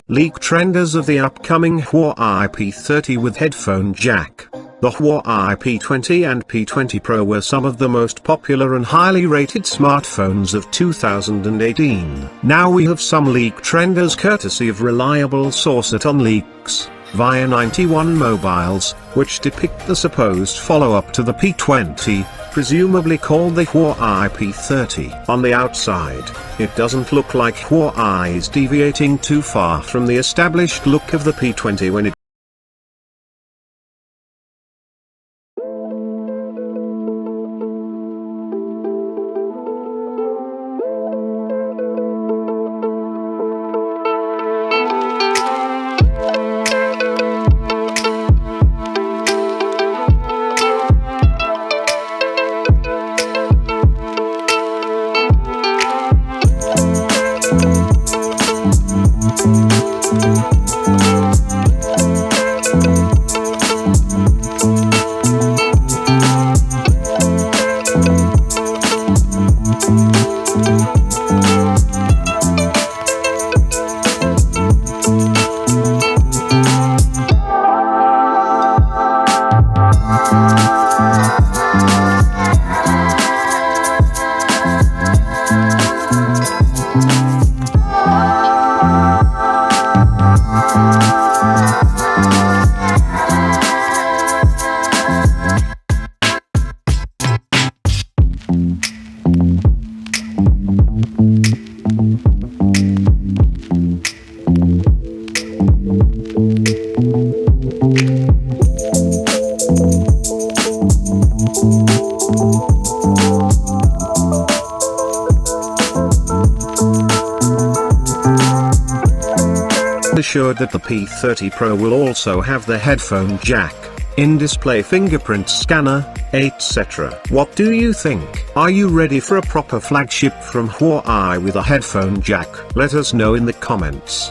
Leak trenders of the upcoming Huawei P30 with headphone jack. The Huawei P20 and P20 Pro were some of the most popular and highly rated smartphones of 2018. Now we have some leak trenders courtesy of reliable source at OnLeaks, via 91 Mobiles, which depict the supposed follow-up to the P20, presumably called the Huawei P30. On the outside, it doesn't look like Huawei is deviating too far from the established look of the P20 when it assured that the P30 Pro will also have the headphone jack, in-display fingerprint scanner, etc. What do you think? Are you ready for a proper flagship from Huawei with a headphone jack? Let us know in the comments.